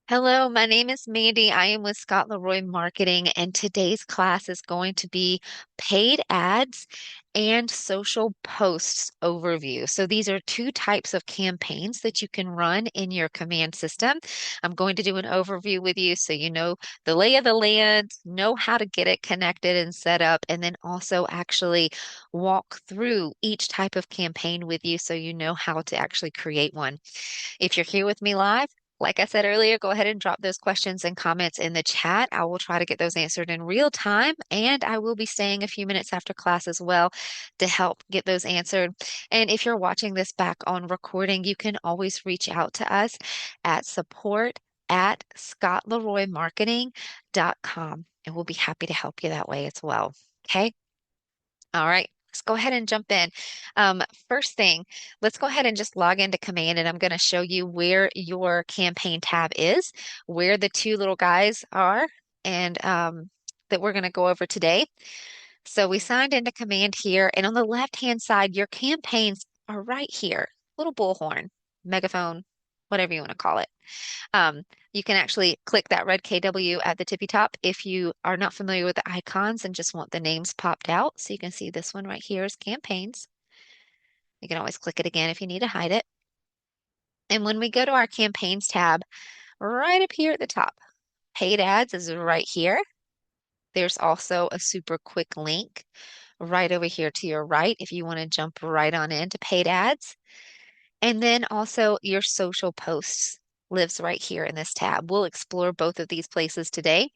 Hello, my name is Mandy. I am with Scott Leroy Marketing, and today's class is going to be paid ads and social posts overview. So these are two types of campaigns that you can run in your command system. I'm going to do an overview with you so you know the lay of the land, know how to get it connected and set up, and then also actually walk through each type of campaign with you so you know how to actually create one. If you're here with me live, like I said earlier, go ahead and drop those questions and comments in the chat. I will try to get those answered in real time, and I will be staying a few minutes after class as well to help get those answered. And if you're watching this back on recording, you can always reach out to us at support@scottleroymarketing.com, and we'll be happy to help you that way as well. Okay. All right, let's go ahead and jump in. First thing, let's go ahead and just log into Command, and I'm going to show you where your campaign tab is, where the two little guys are, and that we're going to go over today. So we signed into Command here, and on the left-hand side, your campaigns are right here. Little bullhorn, megaphone, whatever you want to call it. You can actually click that red KW at the tippy top if you are not familiar with the icons and just want the names popped out. So you can see this one right here is campaigns. You can always click it again if you need to hide it. And when we go to our campaigns tab, right up here at the top, paid ads is right here. There's also a super quick link right over here to your right if you want to jump right on into paid ads. And then also your social posts lives right here in this tab. We'll explore both of these places today.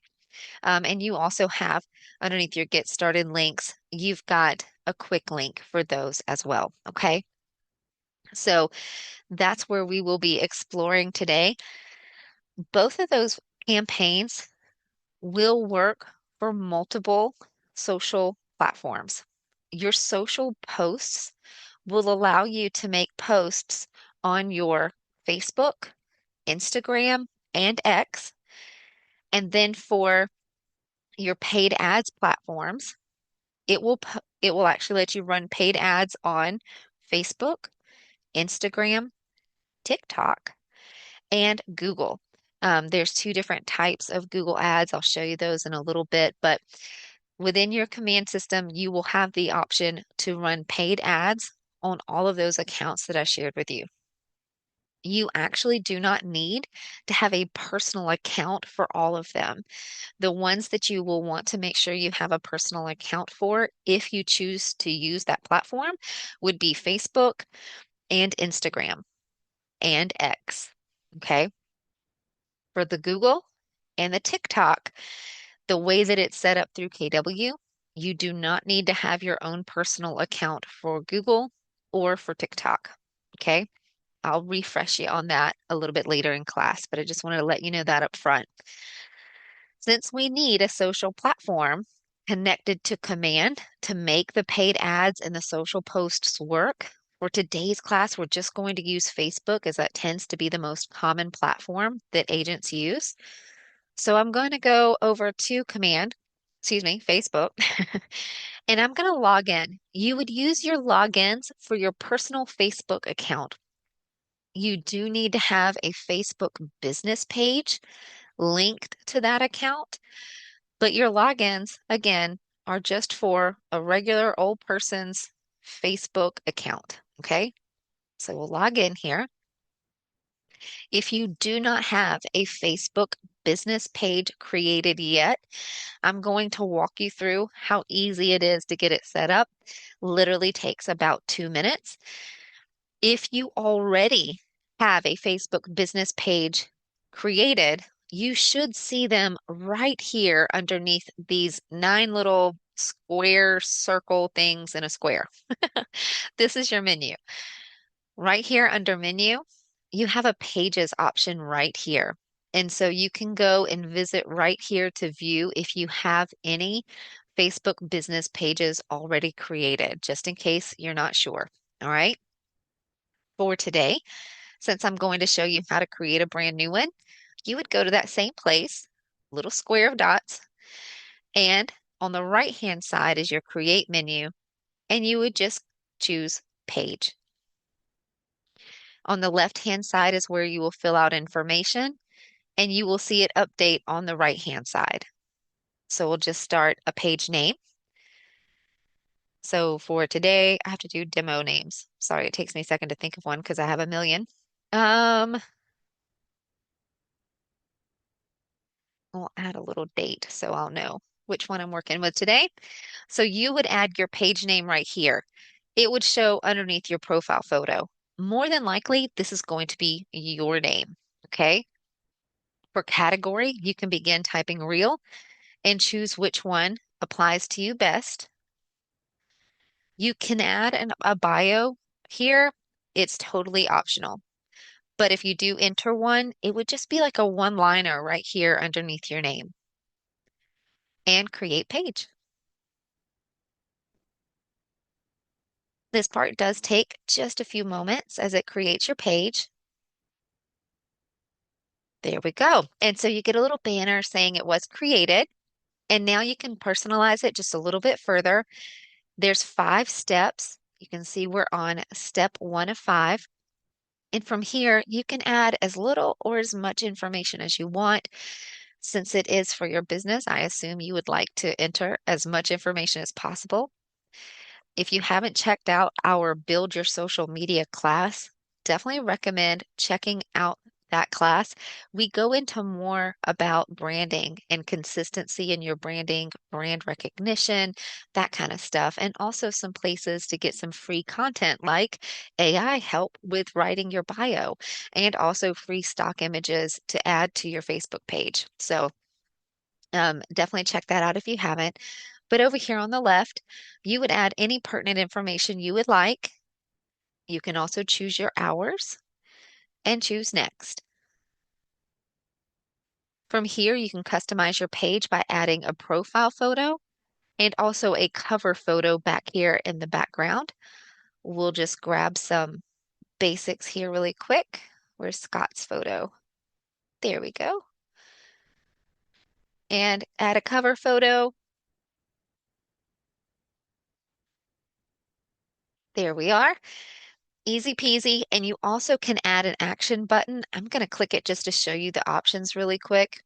And you also have underneath your Get Started links, you've got a quick link for those as well. Okay. So that's where we will be exploring today. Both of those campaigns will work for multiple social platforms. Your social posts will allow you to make posts on your Facebook, Instagram, and X. And then for your paid ads platforms, it will actually let you run paid ads on Facebook, Instagram, TikTok, and Google. There's two different types of Google ads. I'll show you those in a little bit, but within your command system, you will have the option to run paid ads on all of those accounts that I shared with you. You actually do not need to have a personal account for all of them. The ones that you will want to make sure you have a personal account for, if you choose to use that platform, would be Facebook and Instagram and X. Okay. For the Google and the TikTok, the way that it's set up through KW, you do not need to have your own personal account for Google or for TikTok. Okay. I'll refresh you on that a little bit later in class, but I just wanted to let you know that up front. Since we need a social platform connected to Command to make the paid ads and the social posts work, for today's class, we're just going to use Facebook as that tends to be the most common platform that agents use. So I'm going to go over to Facebook, and I'm going to log in. You would use your logins for your personal Facebook account. You do need to have a Facebook business page linked to that account. But your logins, again, are just for a regular old person's Facebook account. Okay. So we'll log in here. If you do not have a Facebook business page created yet, I'm going to walk you through how easy it is to get it set up. Literally takes about 2 minutes. If you already have a Facebook business page created, you should see them right here underneath these 9 little square circle things in a square. This is your menu. Right here under menu, you have a pages option right here. And so you can go and visit right here to view if you have any Facebook business pages already created, just in case you're not sure. All right. For today, since I'm going to show you how to create a brand new one, you would go to that same place, little square of dots, and on the right-hand side is your create menu, and you would just choose page. On the left-hand side is where you will fill out information, and you will see it update on the right-hand side. So we'll just start a page name. So for today, I have to do demo names. Sorry, it takes me a second to think of one because I have a million. Um, I'll add a little date so I'll know which one I'm working with today. So you would add your page name right here. It would show underneath your profile photo. More than likely, this is going to be your name. Okay. For category, you can begin typing real and choose which one applies to you best. You can add a bio here. It's totally optional. But if you do enter one, it would just be like a one-liner right here underneath your name and create page. This part does take just a few moments as it creates your page. There we go. And so you get a little banner saying it was created. And now you can personalize it just a little bit further. There's 5 steps. You can see we're on step 1 of 5. And from here, you can add as little or as much information as you want. Since it is for your business, I assume you would like to enter as much information as possible. If you haven't checked out our Build Your Social Media class, definitely recommend checking out that class. We go into more about branding and consistency in your branding, brand recognition, that kind of stuff, and also some places to get some free content like AI help with writing your bio and also free stock images to add to your Facebook page. So definitely check that out if you haven't. But over here on the left, you would add any pertinent information you would like. You can also choose your hours and choose next. From here, you can customize your page by adding a profile photo and also a cover photo back here in the background. We'll just grab some basics here really quick. Where's Scott's photo? There we go. And add a cover photo. There we are. Easy peasy. And you also can add an action button. I'm going to click it just to show you the options really quick.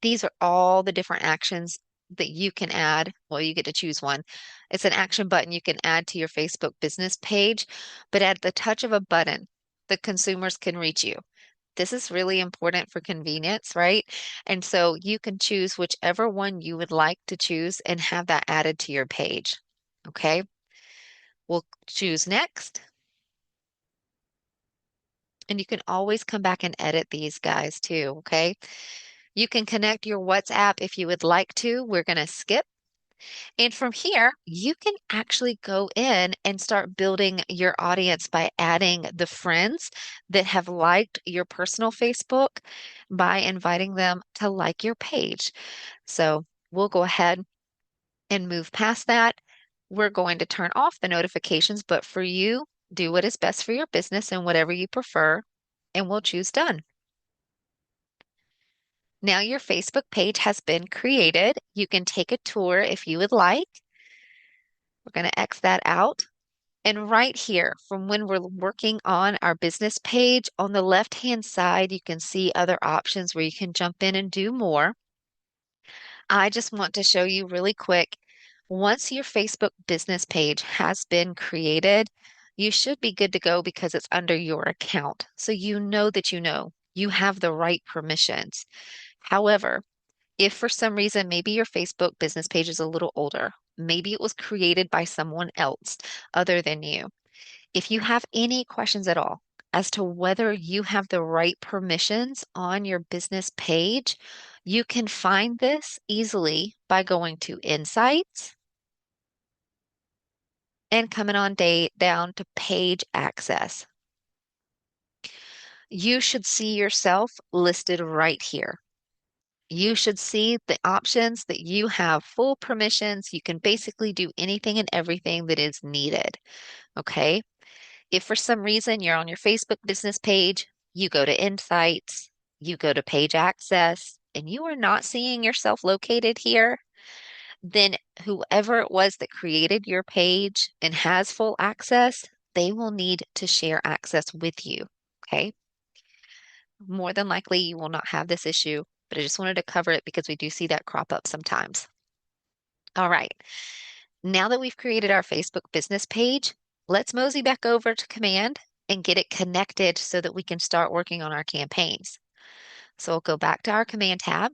These are all the different actions that you can add. Well, you get to choose one. It's an action button you can add to your Facebook business page, but at the touch of a button, the consumers can reach you. This is really important for convenience, right? And so you can choose whichever one you would like to choose and have that added to your page. Okay, we'll choose next. And you can always come back and edit these guys too, okay? You can connect your WhatsApp if you would like to. We're going to skip. And from here, you can actually go in and start building your audience by adding the friends that have liked your personal Facebook by inviting them to like your page. So we'll go ahead and move past that. We're going to turn off the notifications, but for you, do what is best for your business and whatever you prefer, and we'll choose done. Now your Facebook page has been created. You can take a tour if you would like. We're going to X that out. And right here, from when we're working on our business page, on the left-hand side, you can see other options where you can jump in and do more. I just want to show you really quick. Once your Facebook business page has been created, you should be good to go because it's under your account. So you know that you have the right permissions. However, if for some reason maybe your Facebook business page is a little older, maybe it was created by someone else other than you. If you have any questions at all as to whether you have the right permissions on your business page, you can find this easily by going to Insights and coming on down to Page Access. You should see yourself listed right here. You should see the options that you have full permissions. You can basically do anything and everything that is needed. Okay. If for some reason you're on your Facebook business page, you go to Insights, you go to Page Access, and you are not seeing yourself located here, then whoever it was that created your page and has full access, they will need to share access with you. Okay. More than likely, you will not have this issue, but I just wanted to cover it because we do see that crop up sometimes. All right. Now that we've created our Facebook business page, let's mosey back over to Command and get it connected so that we can start working on our campaigns. So we'll go back to our Command tab,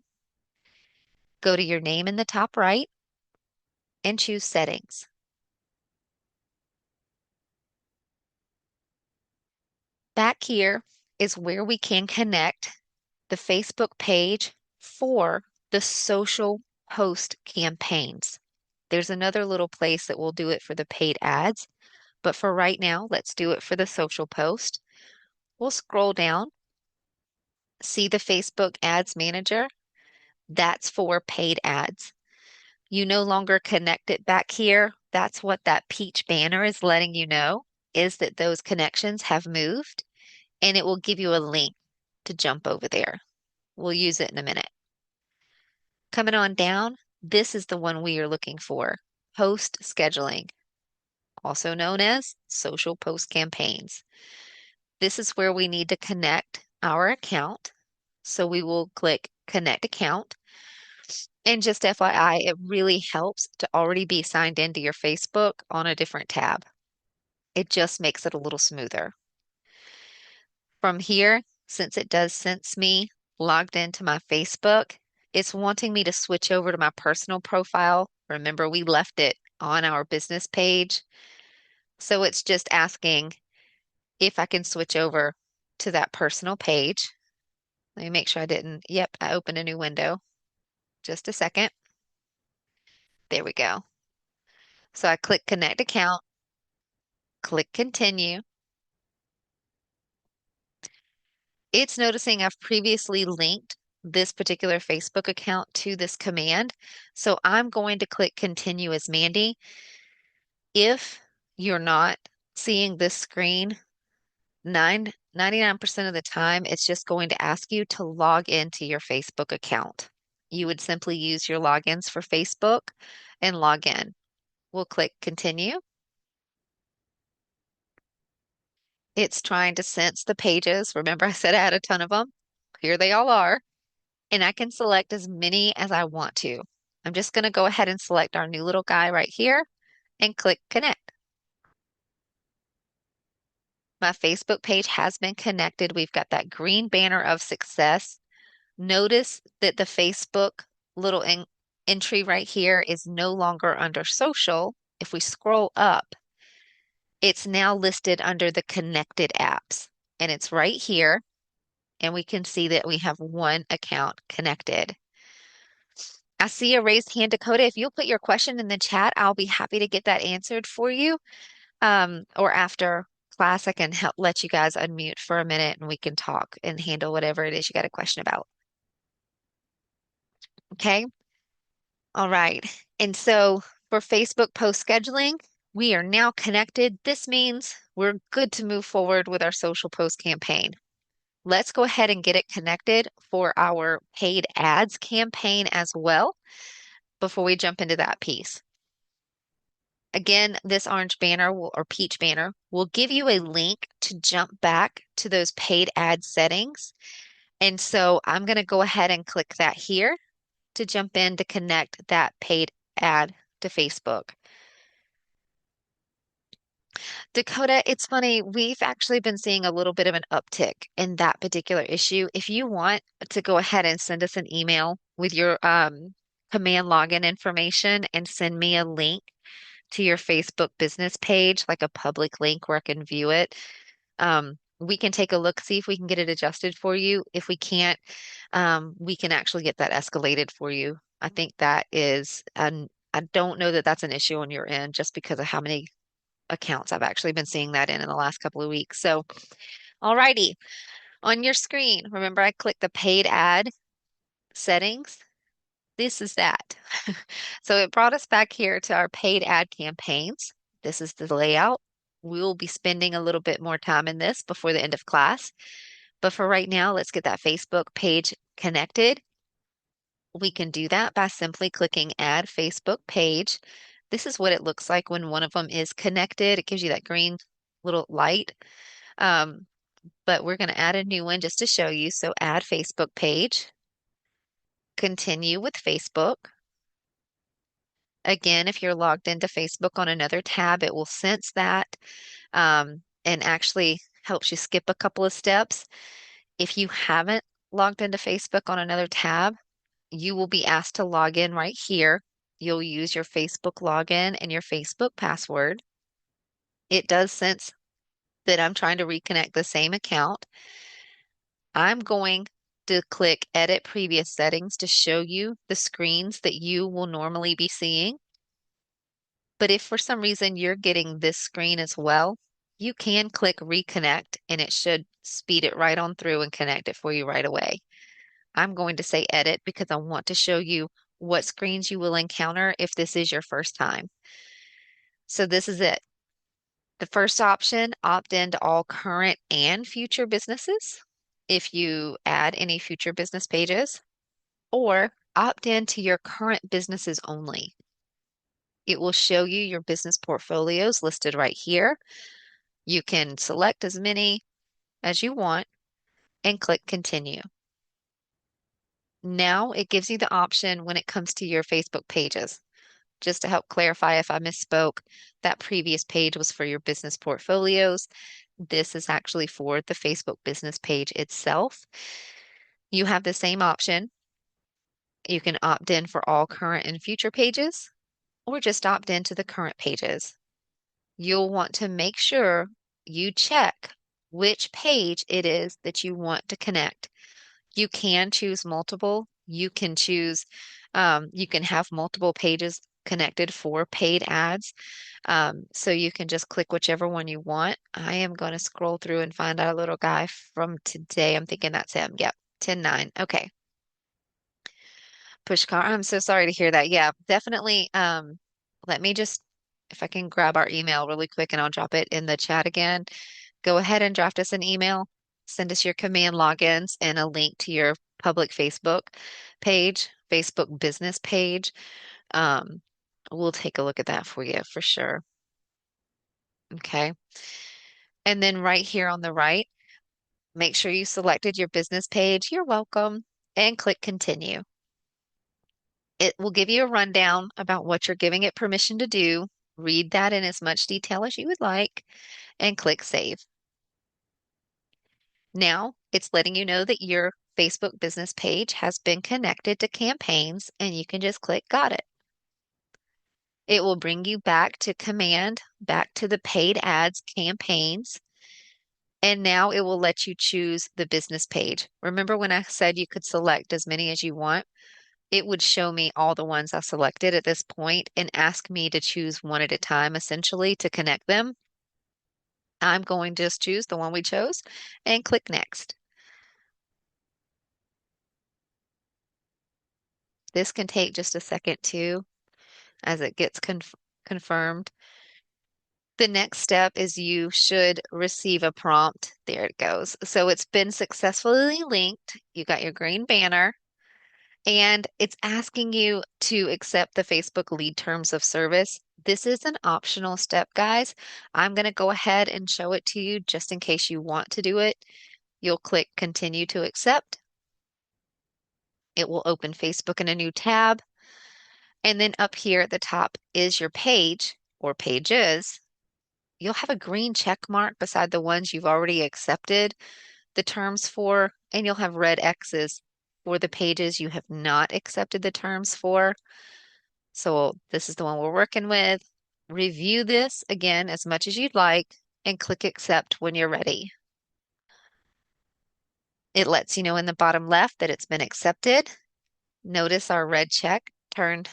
go to your name in the top right, and choose Settings. Back here is where we can connect the Facebook page for the social post campaigns. There's another little place that will do it for the paid ads, but for right now, let's do it for the social post. We'll scroll down, see the Facebook Ads Manager. That's for paid ads. You no longer connect it back here. That's what that peach banner is letting you know, is that those connections have moved, and it will give you a link to jump over there. We'll use it in a minute. Coming on down, this is the one we are looking for, post scheduling, also known as social post campaigns. This is where we need to connect our account. So we will click Connect Account. And just FYI, it really helps to already be signed into your Facebook on a different tab. It just makes it a little smoother. From here, since it does sense me logged into my Facebook, it's wanting me to switch over to my personal profile. Remember, we left it on our business page. So it's just asking if I can switch over to that personal page. Let me make sure I didn't. Yep, I opened a new window. Just a second. There we go. So I click Connect Account, click Continue. It's noticing I've previously linked this particular Facebook account to this command. So I'm going to click Continue as Mandy. If you're not seeing this screen, 99% of the time, it's just going to ask you to log into your Facebook account. You would simply use your logins for Facebook and log in. We'll click Continue. It's trying to sense the pages. Remember, I said I had a ton of them. Here they all are. And I can select as many as I want to. I'm just going to go ahead and select our new little guy right here and click Connect. My Facebook page has been connected. We've got that green banner of success. Notice that the Facebook little entry right here is no longer under social. If we scroll up, it's now listed under the connected apps, and it's right here. And we can see that we have one account connected. I see a raised hand, Dakota. If you'll put your question in the chat, I'll be happy to get that answered for you. Or after class, I can help let you guys unmute for a minute and we can talk and handle whatever it is you got a question about. Okay. All right. And so for Facebook post scheduling, we are now connected. This means we're good to move forward with our social post campaign. Let's go ahead and get it connected for our paid ads campaign as well before we jump into that piece. Again, this orange banner or peach banner will give you a link to jump back to those paid ad settings. And so I'm going to go ahead and click that here to jump in to connect that paid ad to Facebook. Dakota, it's funny, we've actually been seeing a little bit of an uptick in that particular issue. If you want to go ahead and send us an email with your command login information and send me a link to your Facebook business page, like a public link where I can view it. We can take a look, see if we can get it adjusted for you. If we can't, we can actually get that escalated for you. I think that is, and I don't know that that's an issue on your end just because of how many accounts I've actually been seeing that in the last couple of weeks. So, alrighty, on your screen, remember I clicked the paid ad settings. This is that. So it brought us back here to our paid ad campaigns. This is the layout. We will be spending a little bit more time in this before the end of class. But for right now, let's get that Facebook page connected. We can do that by simply clicking Add Facebook Page. This is what it looks like when one of them is connected. It gives you that green little light. Um, but we're going to add a new one just to show you. So add Facebook page, continue with Facebook. Again, if you're logged into Facebook on another tab, it will sense that and actually helps you skip a couple of steps. If you haven't logged into Facebook on another tab, you will be asked to log in right here. You'll use your Facebook login and your Facebook password. It does sense that I'm trying to reconnect the same account. I'm going to click Edit Previous Settings to show you the screens that you will normally be seeing. But if for some reason you're getting this screen as well, you can click Reconnect and it should speed it right on through and connect it for you right away. I'm going to say Edit because I want to show you what screens you will encounter if this is your first time. So this is it. The first option, opt in to all current and future businesses if you add any future business pages, or opt in to your current businesses only. It will show you your business portfolios listed right here. You can select as many as you want and click continue. Now it gives you the option when it comes to your Facebook pages. Just to help clarify if I misspoke, that previous page was for your business portfolios. This is actually for the Facebook business page itself. You have the same option. You can opt in for all current and future pages, or just opt into the current pages. You'll want to make sure you check which page it is that you want to connect. You can choose multiple. You can have multiple pages connected for paid ads. So you can just click whichever one you want. I am going to scroll through and find our little guy from today. I'm thinking that's him. Yep, 10:9. Okay. Pushkar, I'm so sorry to hear that. Yeah, definitely. Let me just, if I can grab our email really quick and I'll drop it in the chat again. Go ahead and draft us an email. Send us your command logins and a link to your public Facebook page, Facebook business page. Um, we'll take a look at that for you for sure. Okay. And then right here on the right, make sure you selected your business page. You're welcome. And click continue. It will give you a rundown about what you're giving it permission to do. Read that in as much detail as you would like and click save. Now it's letting you know that your Facebook business page has been connected to campaigns and you can just click got it. It will bring you back to command, back to the paid ads campaigns. And now it will let you choose the business page. Remember when I said you could select as many as you want? It would show me all the ones I selected at this point and ask me to choose one at a time, essentially, to connect them. I'm going to just choose the one we chose and click next. This can take just a second too, as it gets confirmed. The next step is you should receive a prompt. There it goes. So it's been successfully linked. You got your green banner. And it's asking you to accept the Facebook lead terms of service. This is an optional step, guys. I'm going to go ahead and show it to you just in case you want to do it. You'll click continue to accept. It will open Facebook in a new tab. And then up here at the top is your page or pages. You'll have a green check mark beside the ones you've already accepted the terms for, and you'll have red X's for the pages you have not accepted the terms for. So this is the one we're working with. Review this again as much as you'd like and click accept when you're ready. It lets you know in the bottom left that it's been accepted. Notice our red X turned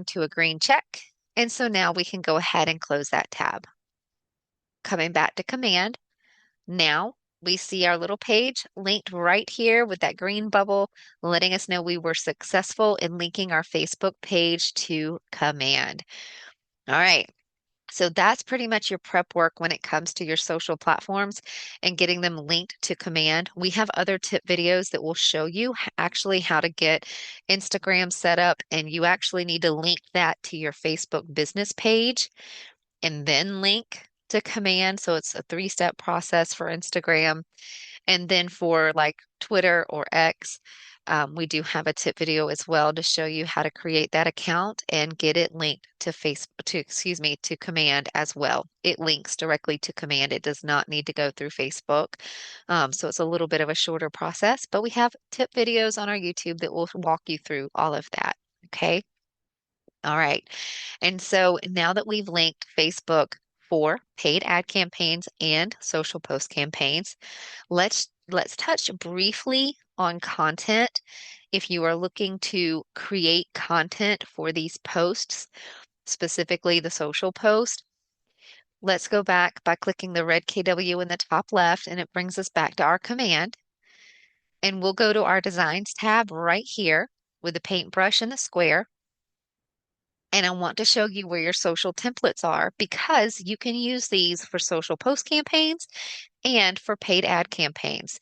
to a green check. And so now we can go ahead and close that tab. Coming back to command, now we see our little page linked right here with that green bubble, letting us know we were successful in linking our Facebook page to command. All right. So that's pretty much your prep work when it comes to your social platforms and getting them linked to command. We have other tip videos that will show you actually how to get Instagram set up, and you actually need to link that to your Facebook business page and then link to command. So it's a three-step process for Instagram. And then for like Twitter or X, we do have a tip video as well to show you how to create that account and get it linked to excuse me, to Command as well. It links directly to Command. It does not need to go through Facebook. So it's a little bit of a shorter process, but we have tip videos on our YouTube that will walk you through all of that. Okay. All right. And so now that we've linked Facebook for paid ad campaigns and social post campaigns, let's touch briefly on content. If you are looking to create content for these posts, specifically the social post, let's go back by clicking the red KW in the top left, and it brings us back to our command. And we'll go to our Designs tab right here with the paintbrush and the square. And I want to show you where your social templates are because you can use these for social post campaigns and for paid ad campaigns.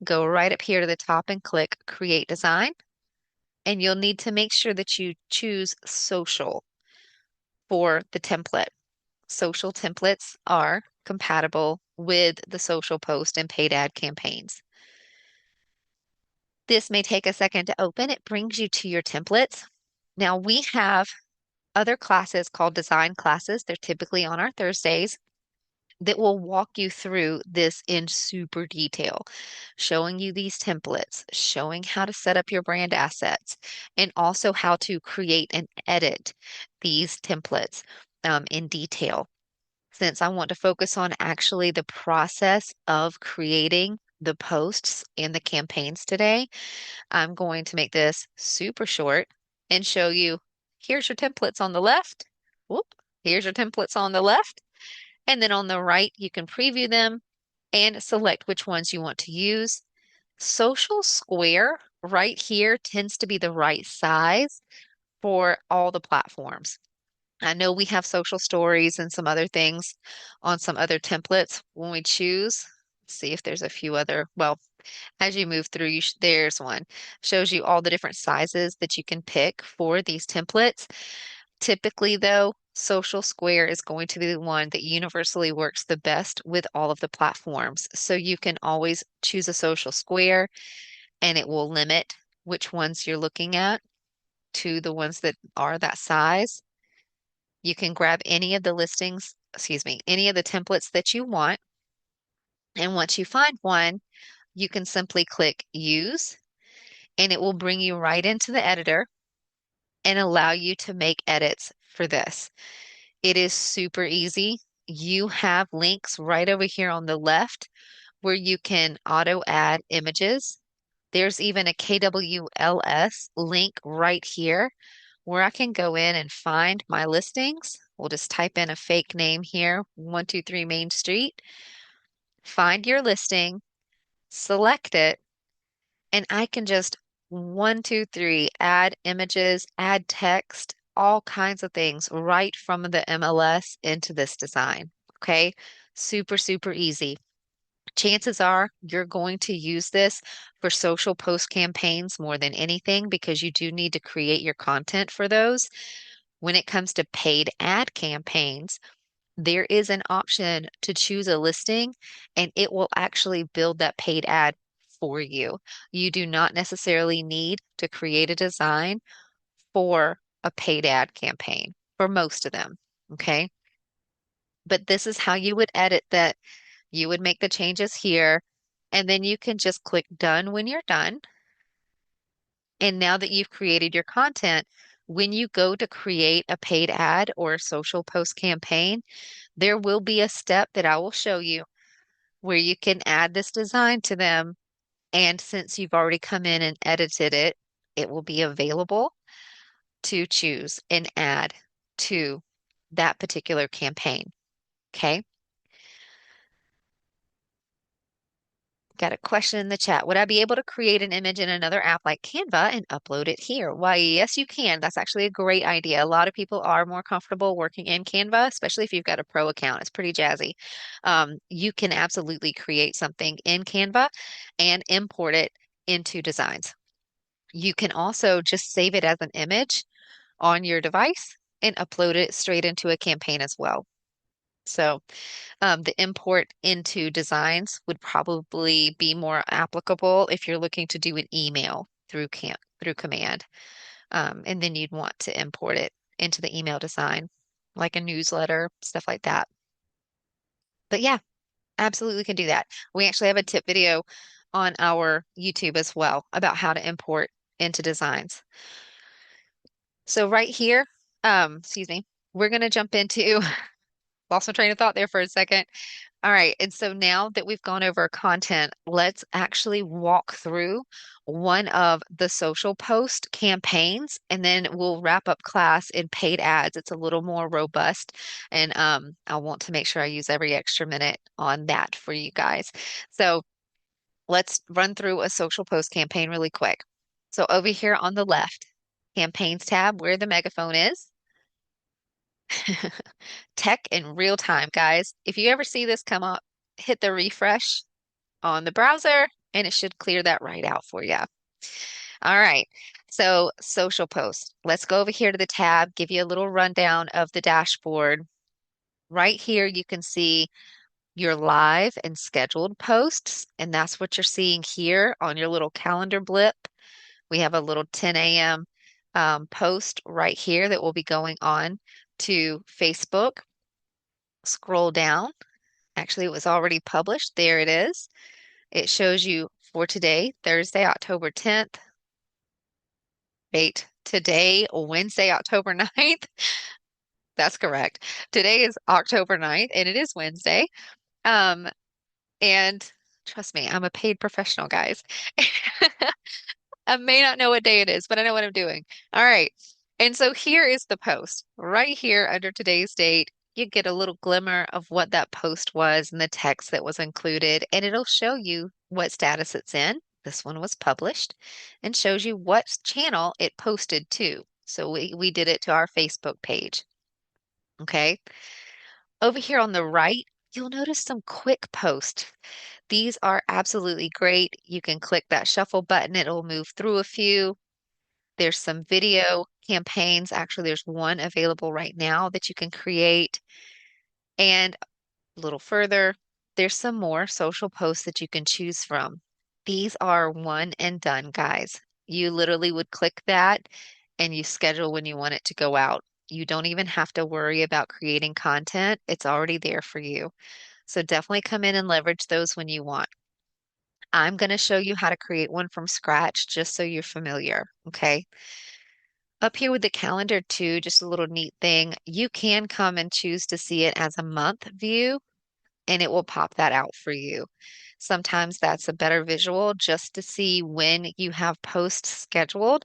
Go right up here to the top and click Create Design. And you'll need to make sure that you choose social for the template. Social templates are compatible with the social post and paid ad campaigns. This may take a second to open. It brings you to your templates. Now we have other classes called design classes. They're typically on our Thursdays that will walk you through this in super detail, showing you these templates, showing how to set up your brand assets, and also how to create and edit these templates in detail. Since I want to focus on actually the process of creating the posts and the campaigns today, I'm going to make this super short and show you here's your templates on the left. Whoop, here's your templates on the left. And then on the right, you can preview them and select which ones you want to use. Social Square right here tends to be the right size for all the platforms. I know we have social stories and some other things on some other templates when we choose. See if there's a few other, well, as you move through, there's one. Shows you all the different sizes that you can pick for these templates. Typically, though, Social Square is going to be the one that universally works the best with all of the platforms. So you can always choose a Social Square and it will limit which ones you're looking at to the ones that are that size. You can grab any of the listings, excuse me, any of the templates that you want. And once you find one, you can simply click Use and it will bring you right into the editor and allow you to make edits for this. It is super easy. You have links right over here on the left where you can auto add images. There's even a KWLS link right here where I can go in and find my listings. We'll just type in a fake name here, 123 Main Street. Find your listing, select it, and I can just 123 add images, add text, all kinds of things right from the MLS into this design. Okay, super, super easy. Chances are you're going to use this for social post campaigns more than anything because you do need to create your content for those. When it comes to paid ad campaigns, there is an option to choose a listing and it will actually build that paid ad for you. You do not necessarily need to create a design for a paid ad campaign for most of them. Okay. But this is how you would edit that. You would make the changes here and then you can just click done when you're done. And now that you've created your content, when you go to create a paid ad or a social post campaign, there will be a step that I will show you where you can add this design to them. And since you've already come in and edited it, it will be available to choose and add to that particular campaign. Okay. Got a question in the chat. Would I be able to create an image in another app like Canva and upload it here? Why, yes, you can. That's actually a great idea. A lot of people are more comfortable working in Canva, especially if you've got a pro account. It's pretty jazzy. You can absolutely create something in Canva and import it into Designs. You can also just save it as an image on your device and upload it straight into a campaign as well. So the import into designs would probably be more applicable if you're looking to do an email through command. And then you'd want to import it into the email design, like a newsletter, stuff like that. But yeah, absolutely can do that. We actually have a tip video on our YouTube as well about how to import into designs. So right here, excuse me, we're going to jump into, lost my train of thought there for a second. All right, and so now that we've gone over content, let's actually walk through one of the social post campaigns, and then we'll wrap up class in paid ads. It's a little more robust, and I want to make sure I use every extra minute on that for you guys. So let's run through a social post campaign really quick. So over here on the left, campaigns tab, where the megaphone is. Tech in real time, guys. If you ever see this come up, hit the refresh on the browser and it should clear that right out for you. All right. So social posts. Let's go over here to the tab, give you a little rundown of the dashboard. Right here, you can see your live and scheduled posts, and that's what you're seeing here on your little calendar blip. We have a little 10 a.m. Post right here that will be going on to Facebook. Scroll down. Actually, it was already published. There it is. It shows you for today, Thursday, October 10th. Wait, today, Wednesday, October 9th. That's correct. Today is October 9th, and it is Wednesday. Um, and trust me, I'm a paid professional, guys. I may not know what day it is, but I know what I'm doing. All right. And so here is the post. Right here under today's date, you get a little glimmer of what that post was and the text that was included, and it'll show you what status it's in. This one was published and shows you what channel it posted to. So we did it to our Facebook page. Okay. Over here on the right, you'll notice some quick posts. These are absolutely great. You can click that shuffle button, it'll move through a few. There's some video campaigns. Actually, there's one available right now that you can create. And a little further, there's some more social posts that you can choose from. These are one and done, guys. You literally would click that and you schedule when you want it to go out. You don't even have to worry about creating content. It's already there for you. So definitely come in and leverage those when you want. I'm going to show you how to create one from scratch just so you're familiar. Okay. Up here with the calendar too, just a little neat thing. You can come and choose to see it as a month view and it will pop that out for you. Sometimes that's a better visual just to see when you have posts scheduled.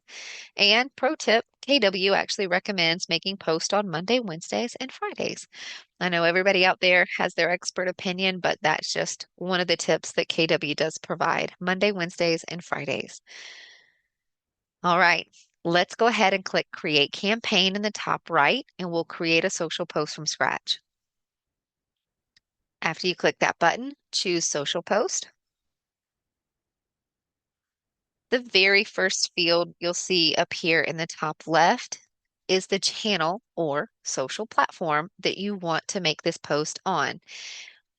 And pro tip, KW actually recommends making posts on Monday, Wednesdays, and Fridays. I know everybody out there has their expert opinion, but that's just one of the tips that KW does provide. Monday, Wednesdays, and Fridays. All right, let's go ahead and click Create Campaign in the top right, and we'll create a social post from scratch. After you click that button, choose Social Post. The very first field you'll see up here in the top left is the channel or social platform that you want to make this post on.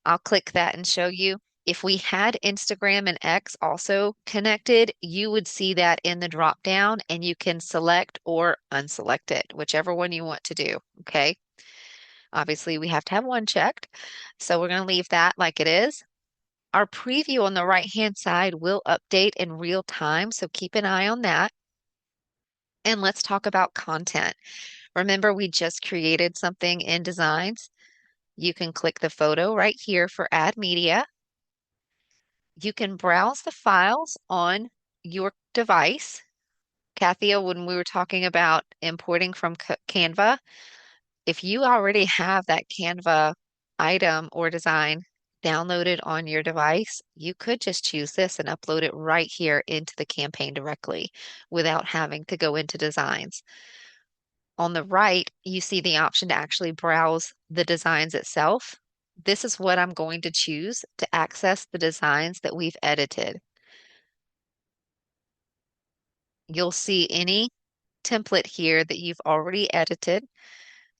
I'll click that and show you. If we had Instagram and X also connected, you would see that in the drop down and you can select or unselect it, whichever one you want to do. Okay. Obviously, we have to have one checked. So we're going to leave that like it is. Our preview on the right-hand side will update in real time, so keep an eye on that. And let's talk about content. Remember, we just created something in Designs. You can click the photo right here for Add Media. You can browse the files on your device. Kathia, when we were talking about importing from Canva, if you already have that Canva item or design downloaded on your device, you could just choose this and upload it right here into the campaign directly without having to go into designs. On the right, you see the option to actually browse the designs itself. This is what I'm going to choose to access the designs that we've edited. You'll see any template here that you've already edited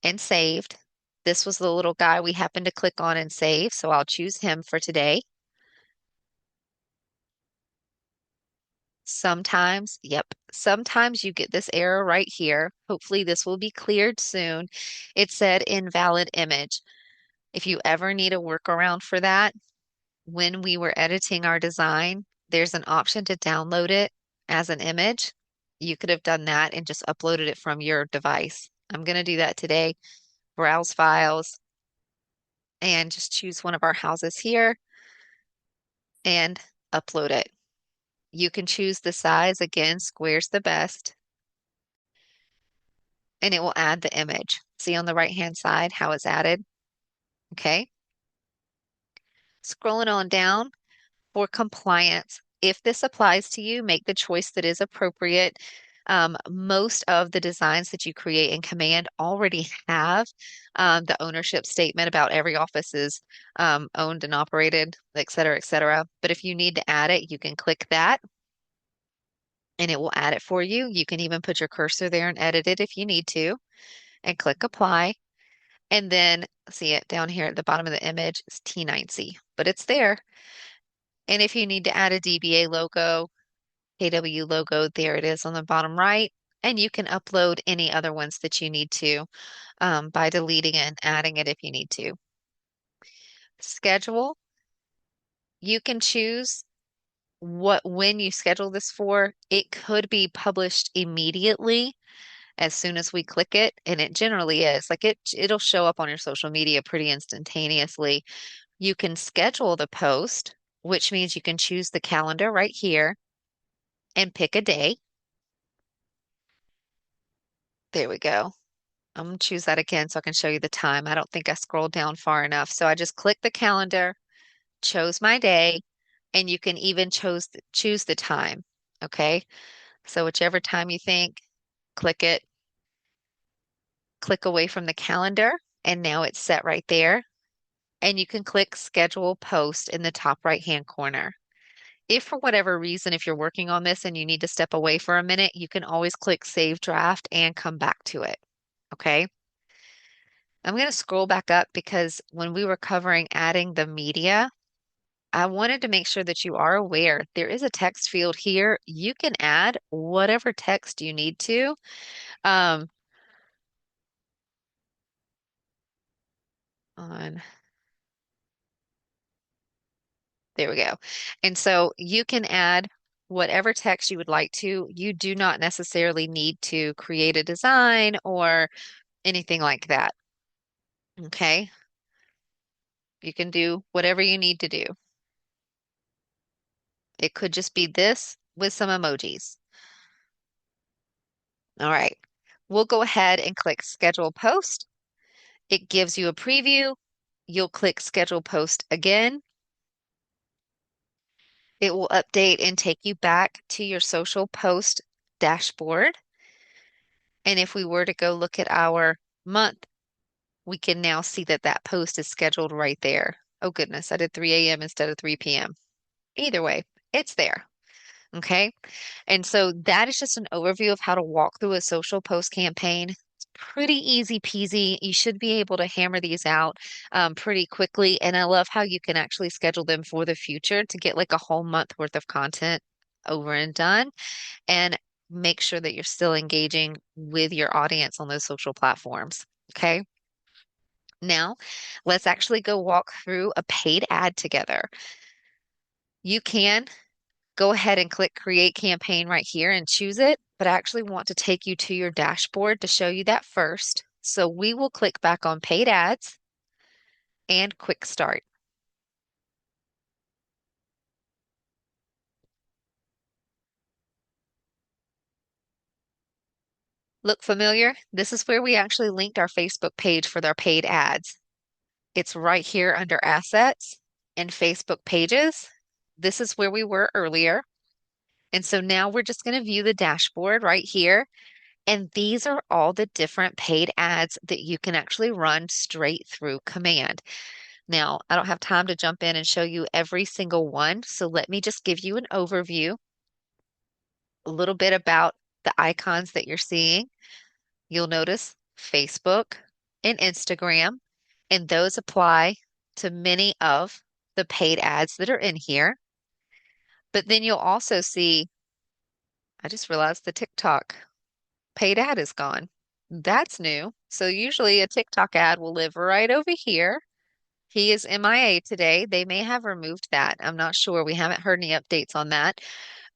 and saved. This was the little guy we happened to click on and save, so I'll choose him for today. Sometimes, yep, sometimes you get this error right here. Hopefully this will be cleared soon. It said invalid image. If you ever need a workaround for that, when we were editing our design, there's an option to download it as an image. You could have done that and just uploaded it from your device. I'm going to do that today. Browse files and just choose one of our houses here and upload it. You can choose the size. Again, square's the best, and it will add the image. See on the right-hand side how it's added? Okay. Scrolling on down for compliance. If this applies to you, make the choice that is appropriate. Most of the designs that you create in Command already have the ownership statement about every office is owned and operated, et cetera, et cetera. But if you need to add it, you can click that and it will add it for you. You can even put your cursor there and edit it if you need to and click apply. And then see it down here at the bottom of the image is T9C, but it's there. And if you need to add a DBA logo, KW logo, there it is on the bottom right. And you can upload any other ones that you need to by deleting it and adding it if you need to. Schedule, you can choose when you schedule this for. It could be published immediately as soon as we click it, and it generally is. Like it'll show up on your social media pretty instantaneously. You can schedule the post, which means you can choose the calendar right here and pick a day. There we go. I'm gonna choose that again so I can show you the time. I don't think I scrolled down far enough. So I just clicked the calendar, chose my day, and you can even choose the time. Okay. So whichever time you think, click it, click away from the calendar, and now it's set right there. And you can click schedule post in the top right-hand corner. If for whatever reason, if you're working on this and you need to step away for a minute, you can always click save draft and come back to it. Okay. I'm going to scroll back up because when we were covering adding the media, I wanted to make sure that you are aware there is a text field here. You can add whatever text you need to. Um, on There we go. And so you can add whatever text you would like to. You do not necessarily need to create a design or anything like that. Okay. You can do whatever you need to do. It could just be this with some emojis. All right. We'll go ahead and click schedule post. It gives you a preview. You'll click schedule post again. It will update and take you back to your social post dashboard. And if we were to go look at our month, we can now see that that post is scheduled right there. Oh goodness, I did 3 a.m. instead of 3 p.m. Either way, it's there. Okay. And so that is just an overview of how to walk through a social post campaign. It's pretty easy peasy. You should be able to hammer these out pretty quickly. And I love how you can actually schedule them for the future to get like a whole month worth of content over and done and make sure that you're still engaging with your audience on those social platforms. Okay. Now, let's actually go walk through a paid ad together. You can go ahead and click Create Campaign right here and choose it, but I actually want to take you to your dashboard to show you that first. So we will click back on Paid Ads and Quick Start. Look familiar? This is where we actually linked our Facebook page for their paid ads. It's right here under Assets and Facebook Pages. This is where we were earlier. And so now we're just going to view the dashboard right here. And these are all the different paid ads that you can actually run straight through Command. Now, I don't have time to jump in and show you every single one, so let me just give you an overview, a little bit about the icons that you're seeing. You'll notice Facebook and Instagram. And those apply to many of the paid ads that are in here. But then you'll also see, I just realized the TikTok paid ad is gone. That's new. So usually a TikTok ad will live right over here. He is MIA today. They may have removed that. I'm not sure. We haven't heard any updates on that.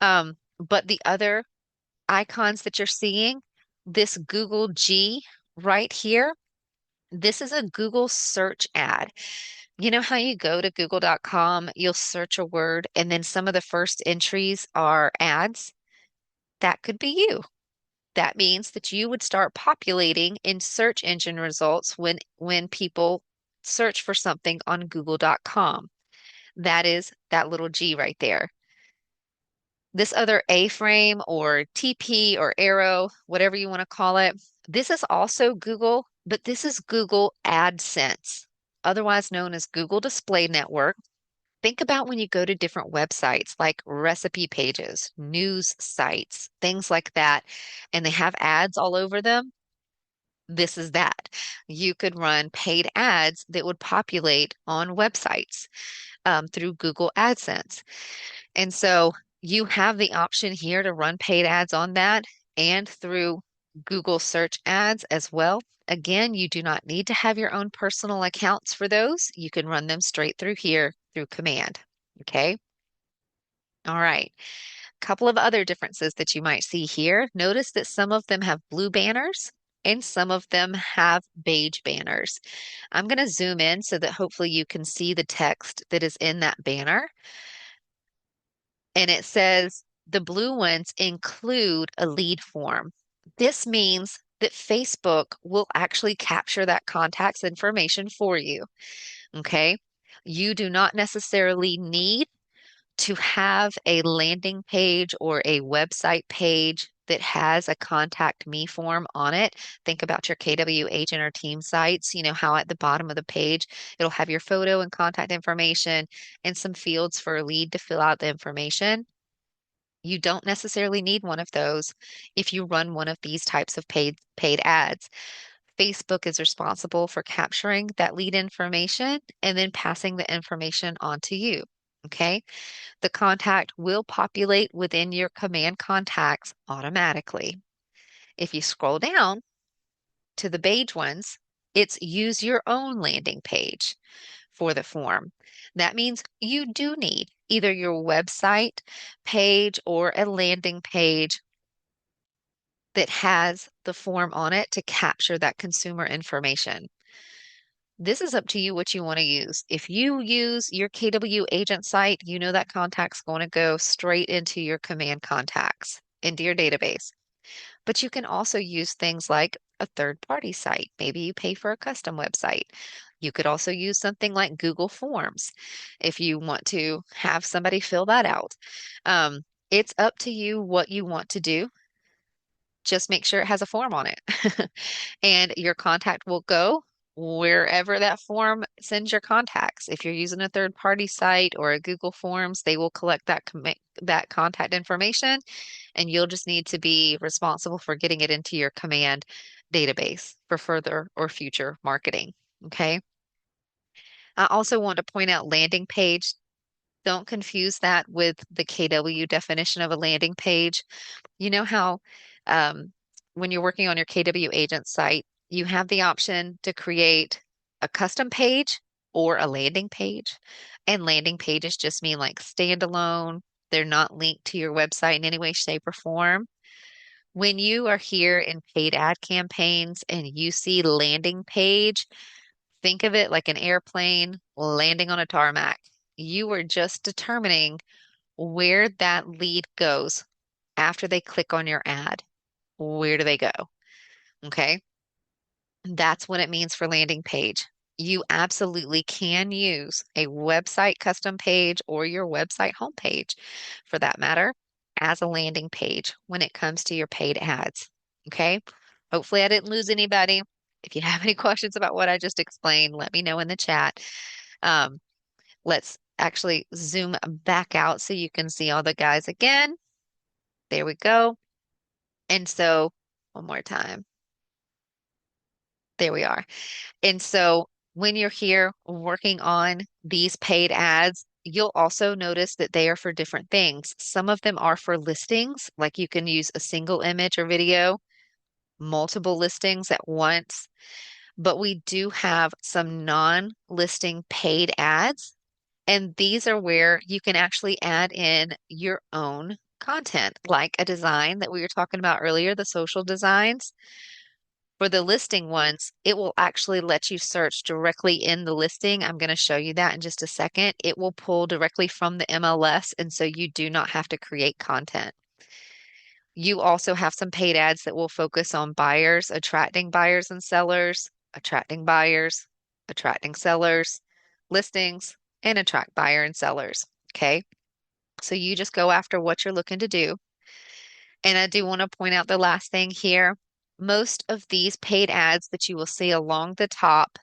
But the other icons that you're seeing, this Google G right here, this is a Google search ad. You know how you go to google.com, you'll search a word, and then some of the first entries are ads? That could be you. That means that you would start populating in search engine results when people search for something on google.com. That is that little G right there. This other A-frame or TP or arrow, whatever you want to call it, this is also Google, but this is Google AdSense, otherwise known as Google Display Network. Think about when you go to different websites like recipe pages, news sites, things like that, and they have ads all over them. This is that. You could run paid ads that would populate on websites through Google AdSense. And so you have the option here to run paid ads on that and through Google search ads as well. Again, you do not need to have your own personal accounts for those. You can run them straight through here through command. Okay. All right. A couple of other differences that you might see here. Notice that some of them have blue banners and some of them have beige banners. I'm going to zoom in so that hopefully you can see the text that is in that banner. And it says the blue ones include a lead form. This means that Facebook will actually capture that contact's information for you. Okay. You do not necessarily need to have a landing page or a website page that has a contact me form on it. Think about your KW agent or team sites. You know how at the bottom of the page, it'll have your photo and contact information and some fields for a lead to fill out the information. You don't necessarily need one of those if you run one of these types of paid ads. Facebook is responsible for capturing that lead information and then passing the information on to you. Okay. The contact will populate within your command contacts automatically. If you scroll down to the beige ones, it's use your own landing page for the form. That means you do need either your website page or a landing page that has the form on it to capture that consumer information. This is up to you what you want to use. If you use your KW agent site, you know that contact's going to go straight into your command contacts, into your database. But you can also use things like a third-party site. Maybe you pay for a custom website. You could also use something like Google Forms if you want to have somebody fill that out. Um, it's up to you what you want to do. Just make sure it has a form on it. And your contact will go wherever that form sends your contacts. If you're using a third-party site or a Google Forms, they will collect that contact information, and you'll just need to be responsible for getting it into your command database for further or future marketing. Okay. I also want to point out landing page. Don't confuse that with the KW definition of a landing page. You know how um, when you're working on your KW agent site, you have the option to create a custom page or a landing page. And landing pages just mean like standalone. They're not linked to your website in any way, shape, or form. When you are here in paid ad campaigns and you see landing page, think of it like an airplane landing on a tarmac. You are just determining where that lead goes after they click on your ad. Where do they go? Okay. That's what it means for landing page. You absolutely can use a website custom page or your website homepage, for that matter, as a landing page when it comes to your paid ads. Okay. Hopefully, I didn't lose anybody. If you have any questions about what I just explained, let me know in the chat. Um, let's actually zoom back out so you can see all the guys again. There we go. And so, one more time. There we are. And so When you're here working on these paid ads, you'll also notice that they are for different things. Some of them are for listings, like you can use a single image or video, multiple listings at once. But we do have some non-listing paid ads, and these are where you can actually add in your own content, like a design that we were talking about earlier, the social designs. For the listing ones, it will actually let you search directly in the listing. I'm going to show you that in just a second. It will pull directly from the MLS, and so you do not have to create content. You also have some paid ads that will focus on buyers, attracting buyers and sellers, attracting buyers, attracting sellers, listings, and attract buyer and sellers. Okay. So you just go after what you're looking to do. And I do want to point out the last thing here. Most of these paid ads that you will see along the top,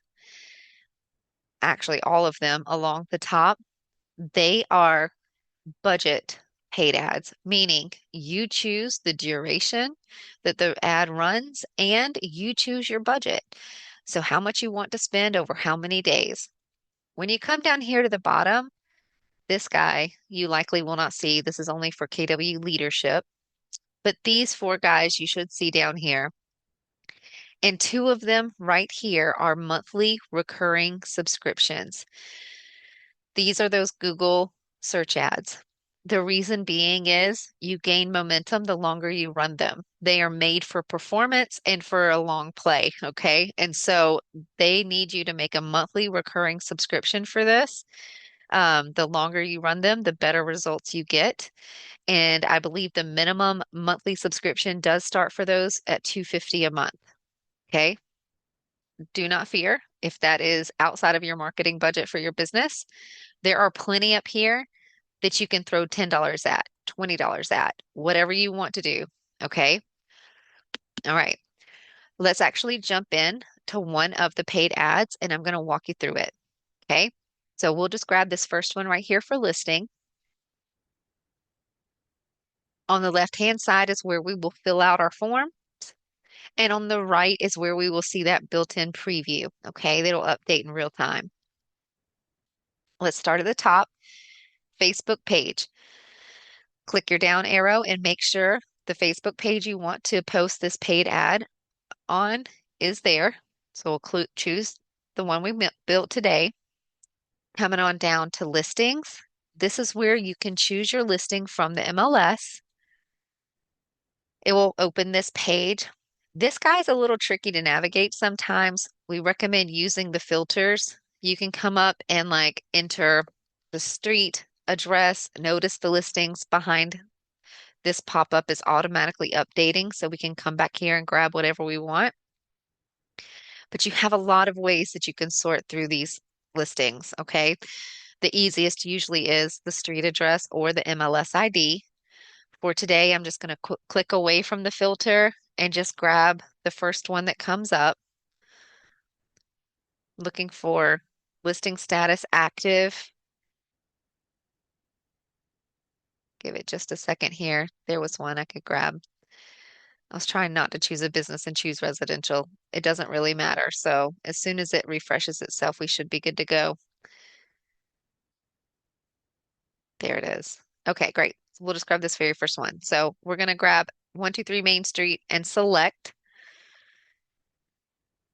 actually all of them along the top, they are budget paid ads, meaning you choose the duration that the ad runs and you choose your budget. So, how much you want to spend over how many days. When you come down here to the bottom, this guy you likely will not see. This is only for KW leadership, but these four guys you should see down here. And two of them right here are monthly recurring subscriptions. These are those Google search ads. The reason being is you gain momentum the longer you run them. They are made for performance and for a long play, okay? And so they need you to make a monthly recurring subscription for this. The longer you run them, the better results you get. And I believe the minimum monthly subscription does start for those at $250 a month. Okay. Do not fear if that is outside of your marketing budget for your business. There are plenty up here that you can throw $10 at, $20 at, whatever you want to do. Okay. All right. Let's actually jump in to one of the paid ads and I'm going to walk you through it. Okay. So we'll just grab this first one right here for listing. On the left-hand side is where we will fill out our form. And on the right is where we will see that built-in preview. Okay. That'll update in real time. Let's start at the top, Facebook page. Click your down arrow and make sure the Facebook page you want to post this paid ad on is there. So we'll choose the one we built today. Coming on down to listings. This is where you can choose your listing from the MLS. It will open this page. This guy's a little tricky to navigate sometimes. We recommend using the filters. You can come up and like enter the street address. Notice the listings behind this pop-up is automatically updating, so we can come back here and grab whatever we want. But you have a lot of ways that you can sort through these listings, okay? The easiest usually is the street address or the MLS ID. For today, I'm just going to click away from the filter and just grab the first one that comes up. Looking for listing status active. Give it just a second here. There was one I could grab. I was trying not to choose a business and choose residential. It doesn't really matter. So as soon as it refreshes itself, we should be good to go. There it is. Okay, great. So we'll just grab this very first one. So we're going to grab 123 Main Street and select.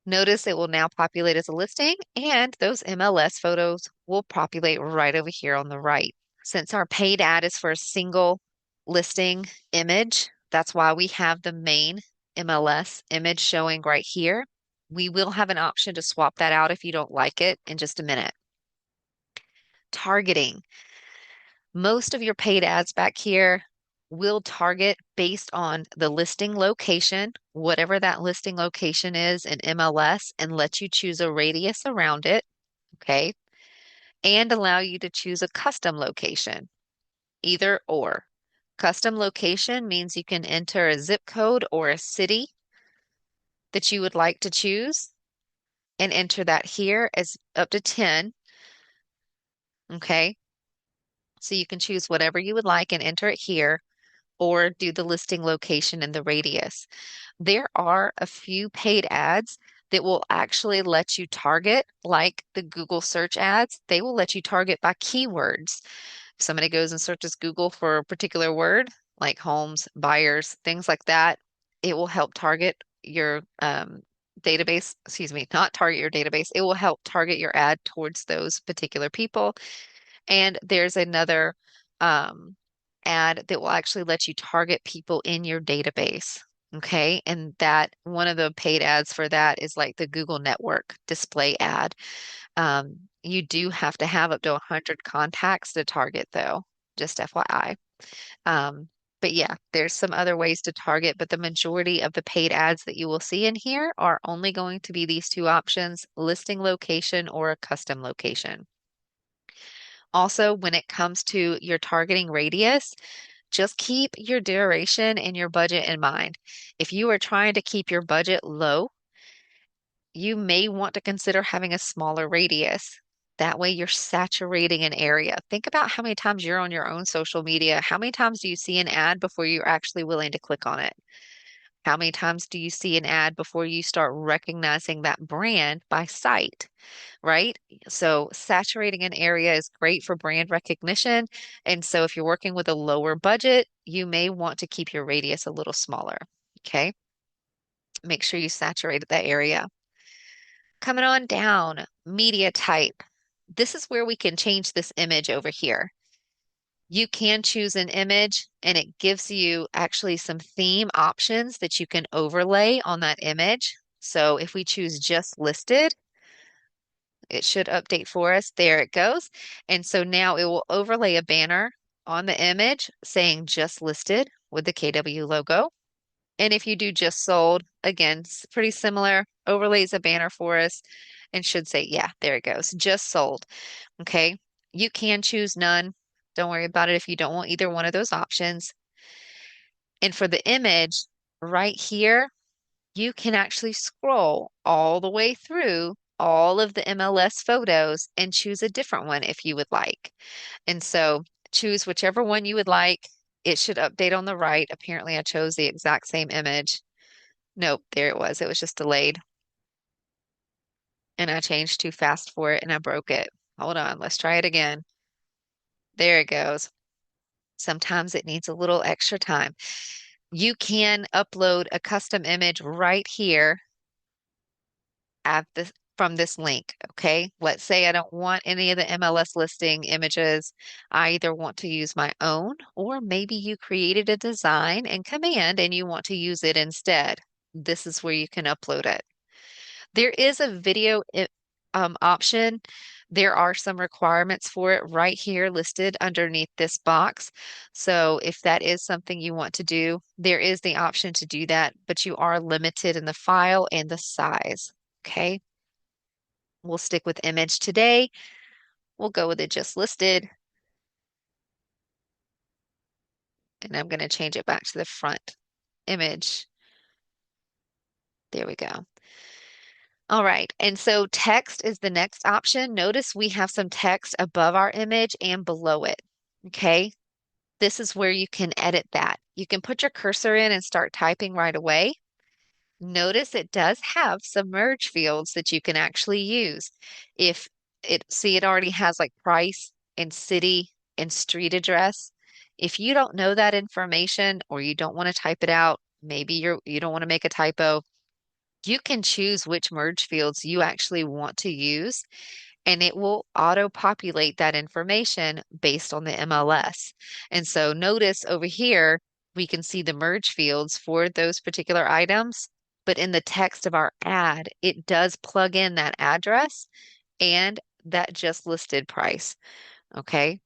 Notice it will now populate as a listing and those MLS photos will populate right over here on the right. Since our paid ad is for a single listing image, that's why we have the main MLS image showing right here. We will have an option to swap that out if you don't like it in just a minute. Targeting. Most of your paid ads back here will target based on the listing location, whatever that listing location is in MLS, and let you choose a radius around it, okay? And allow you to choose a custom location, either or. Custom location means you can enter a zip code or a city that you would like to choose and enter that here as up to 10. Okay. So you can choose whatever you would like and enter it here or do the listing location and the radius. There are a few paid ads that will actually let you target, like the Google search ads, they will let you target by keywords. If somebody goes and searches Google for a particular word, like homes, buyers, things like that, it will help target your database, excuse me, not target your database. It will help target your ad towards those particular people. And there's another um, ad that will actually let you target people in your database. Okay. And that one of the paid ads for that is like the Google Network display ad. You do have to have up to 100 contacts to target, though, just FYI. Um, but yeah, there's some other ways to target, but the majority of the paid ads that you will see in here are only going to be these two options, listing location or a custom location. Also, when it comes to your targeting radius, just keep your duration and your budget in mind. If you are trying to keep your budget low, you may want to consider having a smaller radius. That way, you're saturating an area. Think about how many times you're on your own social media. How many times do you see an ad before you're actually willing to click on it? How many times do you see an ad before you start recognizing that brand by sight, right? So, saturating an area is great for brand recognition. And so, if you're working with a lower budget, you may want to keep your radius a little smaller. Okay. Make sure you saturate that area. Coming on down, media type. This is where we can change this image over here. You can choose an image and it gives you actually some theme options that you can overlay on that image. So if we choose just listed, it should update for us. There it goes. And so now it will overlay a banner on the image saying just listed with the KW logo. And if you do just sold, again, it's pretty similar, overlays a banner for us and should say, yeah, there it goes, just sold. Okay. You can choose none. Don't worry about it if you don't want either one of those options. And for the image right here, you can actually scroll all the way through all of the MLS photos and choose a different one if you would like. And so choose whichever one you would like. It should update on the right. Apparently, I chose the exact same image. Nope, there it was. It was just delayed. And I changed too fast for it and I broke it. Hold on, let's try it again. There it goes. Sometimes it needs a little extra time. You can upload a custom image right here at this from this link, okay? Let's say I don't want any of the MLS listing images. I either want to use my own, or maybe you created a design and command and you want to use it instead. This is where you can upload it. There is a video option. There are some requirements for it right here listed underneath this box. So if that is something you want to do, there is the option to do that, but you are limited in the file and the size. Okay. We'll stick with image today. We'll go with it just listed. And I'm going to change it back to the front image. There we go. All right, and so text is the next option. Notice we have some text above our image and below it. Okay, this is where you can edit that. You can put your cursor in and start typing right away. Notice it does have some merge fields that you can actually use. If see, it already has like price and city and street address. If you don't know that information or you don't want to type it out, maybe you don't want to make a typo, you can choose which merge fields you actually want to use, and it will auto-populate that information based on the MLS. And so notice over here, we can see the merge fields for those particular items, but in the text of our ad, it does plug in that address and that just listed price. Okay.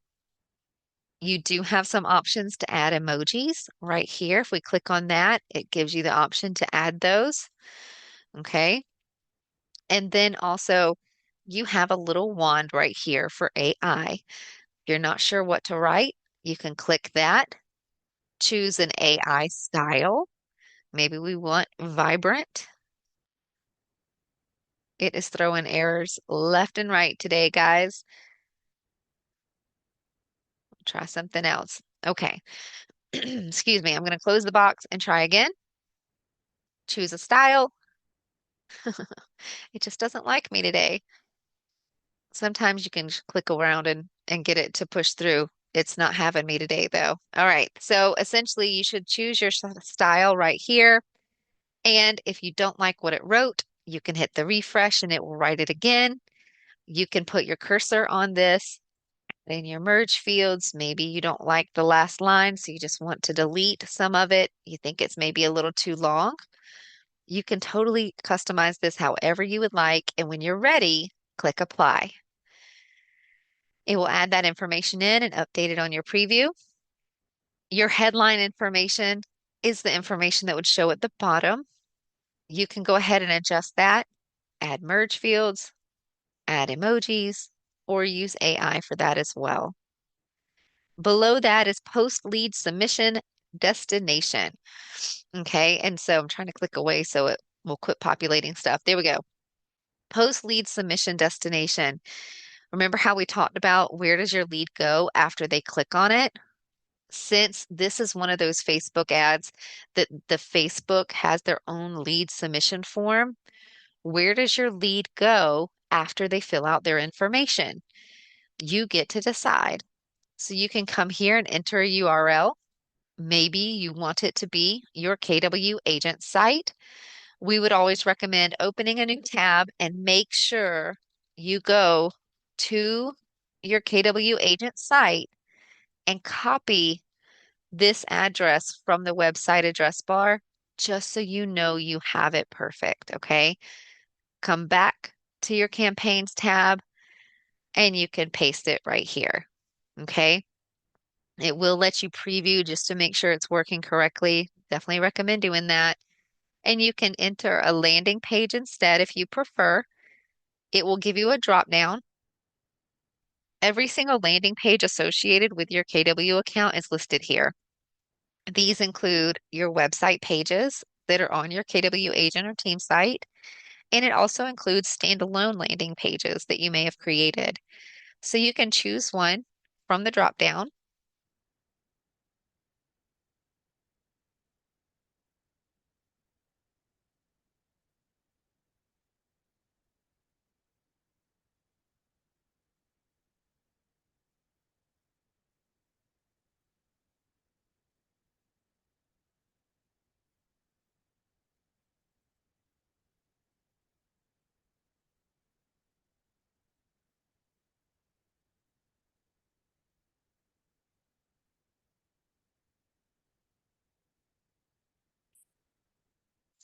You do have some options to add emojis right here. If we click on that, it gives you the option to add those. Okay. And then also, you have a little wand right here for AI. If you're not sure what to write, you can click that, choose an AI style. Maybe we want vibrant. It is throwing errors left and right today, guys. Try something else. Okay. Excuse me. I'm going to close the box and try again. Choose a style. It just doesn't like me today. Sometimes you can click around and get it to push through. It's not having me today, though. All right. So essentially, you should choose your style right here. And if you don't like what it wrote, you can hit the refresh and it will write it again. You can put your cursor on this in your merge fields. Maybe you don't like the last line, so you just want to delete some of it. You think it's maybe a little too long. You can totally customize this however you would like. And when you're ready, click apply. It will add that information in and update it on your preview. Your headline information is the information that would show at the bottom. You can go ahead and adjust that, add merge fields, add emojis, or use AI for that as well. Below that is post lead submission destination. Okay, and so I'm trying to click away so it will quit populating stuff. There we go. Post lead submission destination. Remember how we talked about where does your lead go after they click on it? Since this is one of those Facebook ads that the Facebook has their own lead submission form, where does your lead go after they fill out their information? You get to decide. So you can come here and enter a URL. Maybe you want it to be your KW agent site. We would always recommend opening a new tab and make sure you go to your KW agent site and copy this address from the website address bar just so you know you have it perfect, okay? Come back to your campaigns tab and you can paste it right here, okay? It will let you preview just to make sure it's working correctly. Definitely recommend doing that. And you can enter a landing page instead if you prefer. It will give you a drop down. Every single landing page associated with your KW account is listed here. These include your website pages that are on your KW agent or team site, and it also includes standalone landing pages that you may have created. So you can choose one from the drop down.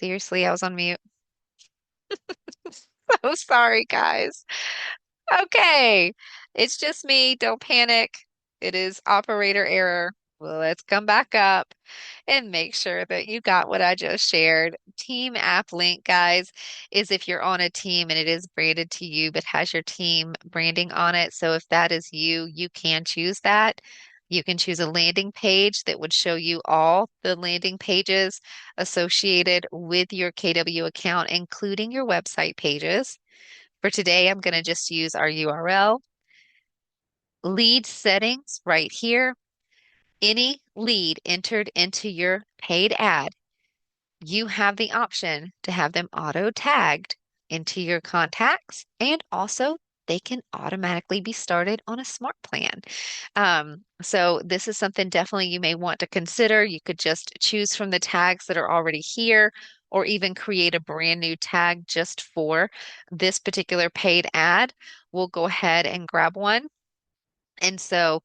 Seriously, I was on mute. So sorry, guys. Okay, it's just me. Don't panic. It is operator error. Well, let's come back up and make sure that you got what I just shared. Team app link, guys, is if you're on a team and it is branded to you but has your team branding on it. So if that is you, you can choose that. You can choose a landing page that would show you all the landing pages associated with your KW account, including your website pages. For today, I'm going to just use our URL. Lead settings right here. Any lead entered into your paid ad, you have the option to have them auto tagged into your contacts, and also they can automatically be started on a smart plan. So this is something definitely you may want to consider. You could just choose from the tags that are already here, or even create a brand new tag just for this particular paid ad. We'll go ahead and grab one. And so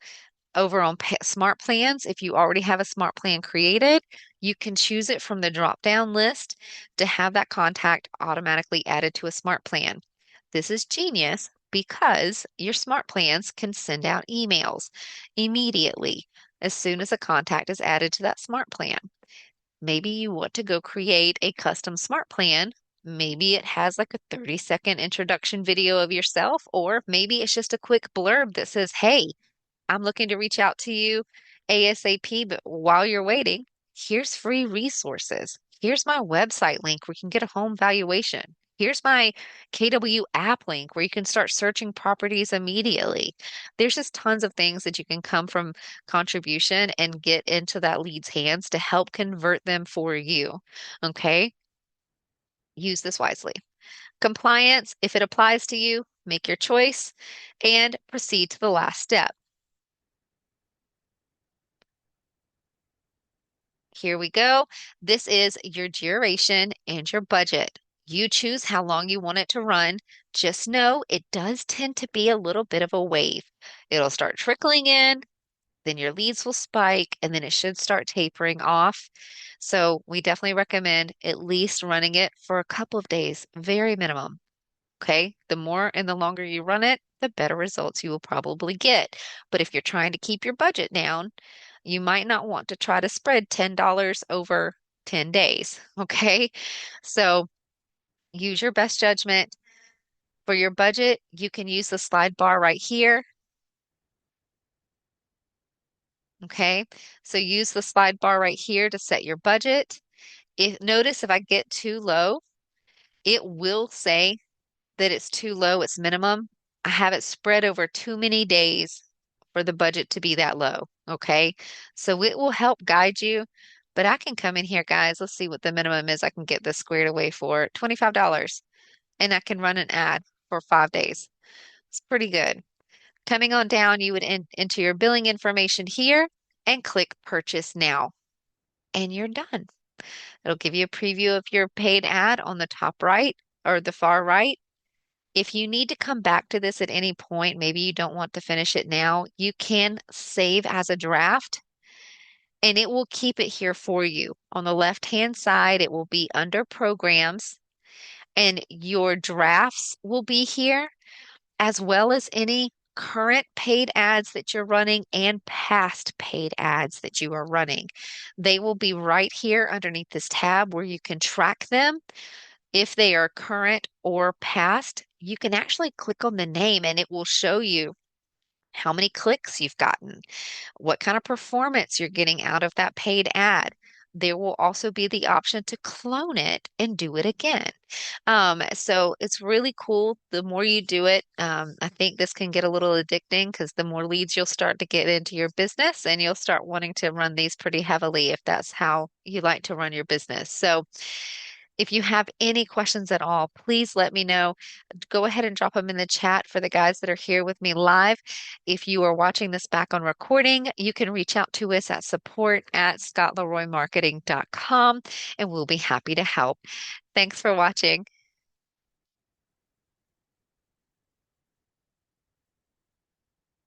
over on Smart Plans, if you already have a Smart Plan created, you can choose it from the drop-down list to have that contact automatically added to a Smart Plan. This is genius because your Smart Plans can send out emails immediately as soon as a contact is added to that Smart Plan. Maybe you want to go create a custom Smart Plan. Maybe it has like a 30-second introduction video of yourself, or maybe it's just a quick blurb that says, "Hey, I'm looking to reach out to you ASAP, but while you're waiting, here's free resources. Here's my website link where you can get a home valuation. Here's my KW app link where you can start searching properties immediately." There's just tons of things that you can come from contribution and get into that lead's hands to help convert them for you. Okay? Use this wisely. Compliance, if it applies to you, make your choice and proceed to the last step. Here we go. This is your duration and your budget. You choose how long you want it to run. Just know it does tend to be a little bit of a wave. It'll start trickling in, then your leads will spike, and then it should start tapering off. So we definitely recommend at least running it for a couple of days, very minimum. Okay. The more and the longer you run it, the better results you will probably get. But if you're trying to keep your budget down, you might not want to try to spread $10 over 10 days. Okay. So use your best judgment. For your budget, you can use the slide bar right here. Okay. So use the slide bar right here to set your budget. Notice if I get too low, it will say that it's too low, it's minimum. I have it spread over too many days for the budget to be that low. Okay. So it will help guide you. But I can come in here, guys. Let's see what the minimum is I can get this squared away for $25. And I can run an ad for 5 days. It's pretty good. Coming on down, you would enter your billing information here and click purchase now. And you're done. It'll give you a preview of your paid ad on the top right or the far right. If you need to come back to this at any point, maybe you don't want to finish it now, you can save as a draft and it will keep it here for you. On the left-hand side, it will be under programs and your drafts will be here as well as any current paid ads that you're running and past paid ads that you are running. They will be right here underneath this tab where you can track them. If they are current or past, you can actually click on the name and it will show you how many clicks you've gotten, what kind of performance you're getting out of that paid ad. There will also be the option to clone it and do it again. So it's really cool. The more you do it, I think this can get a little addicting because the more leads you'll start to get into your business and you'll start wanting to run these pretty heavily if that's how you like to run your business. So if you have any questions at all, please let me know. Go ahead and drop them in the chat for the guys that are here with me live. If you are watching this back on recording, you can reach out to us at support@scottleroymarketing.com and we'll be happy to help. Thanks for watching.